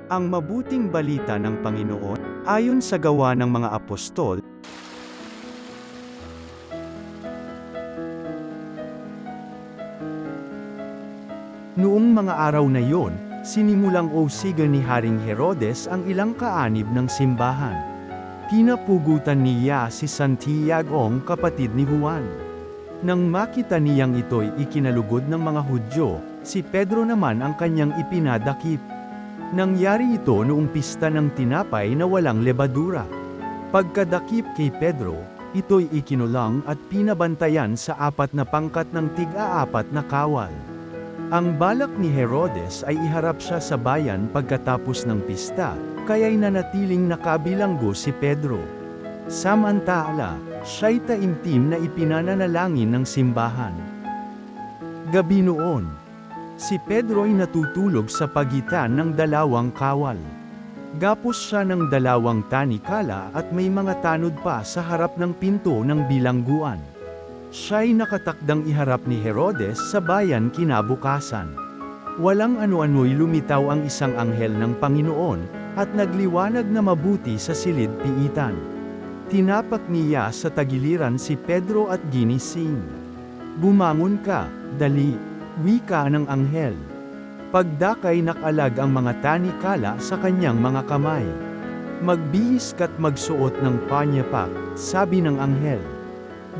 Ang mabuting balita ng Panginoon, ayon sa Gawa ng mga Apostol. Noong mga araw na yon, sinimulang usigan ni Haring Herodes ang ilang kaanib ng simbahan. Pinapugutan niya si Santiago, kapatid ni Juan. Nang makita niyang ito'y ikinalugod ng mga Hudyo, si Pedro naman ang kanyang ipinadakip. Nangyari ito noong pista ng tinapay na walang lebadura. Pagkadakip kay Pedro, ito'y ikinulang at pinabantayan sa 4 na pangkat ng tig-4 na kawal. Ang balak ni Herodes ay iharap siya sa bayan pagkatapos ng pista, kaya'y nanatiling nakabilanggo si Pedro. Samantala, siya'y taimtim na ipinananalangin ng simbahan. Gabi noon, si Pedro ay natutulog sa pagitan ng 2 kawal. Gapos siya ng 2 tanikala at may mga tanod pa sa harap ng pinto ng bilangguan. Siya'y nakatakdang iharap ni Herodes sa bayan kinabukasan. Walang ano-ano'y lumitaw ang isang anghel ng Panginoon, at nagliwanag na mabuti sa silid-piitan. Tinapak niya sa tagiliran si Pedro at ginising. "Bumangon ka, dali," wika ng anghel. Pagdakay nakalag ang mga tanikala sa kanyang mga kamay. "Magbihis ka't magsuot ng panyapak," sabi ng anghel.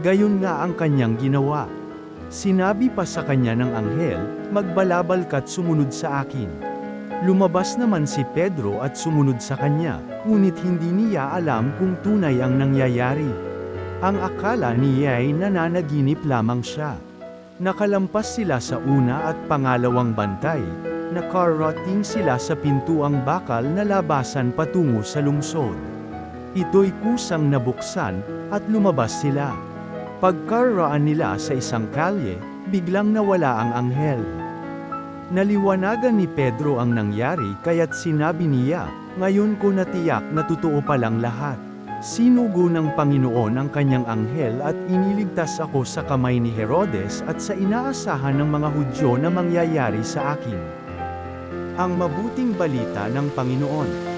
Gayon nga ang kanyang ginawa. Sinabi pa sa kanya ng anghel, "Magbalabal ka't sumunod sa akin." Lumabas naman si Pedro at sumunod sa kanya, ngunit hindi niya alam kung tunay ang nangyayari. Ang akala niya ay nananaginip lamang siya. Nakalampas sila sa una at pangalawang bantay, nakarating sila sa pintuang bakal na labasan patungo sa lungsod. Ito'y kusang nabuksan, at lumabas sila. Pagkaraan nila sa isang kalye, biglang nawala ang anghel. Naliwanagan ni Pedro ang nangyari kaya't sinabi niya, "Ngayon ko natiyak na totoo palang lahat. Sinugo ng Panginoon ang kanyang anghel at iniligtas ako sa kamay ni Herodes at sa inaasahan ng mga Hudyo na mangyayari sa akin." Ang mabuting balita ng Panginoon.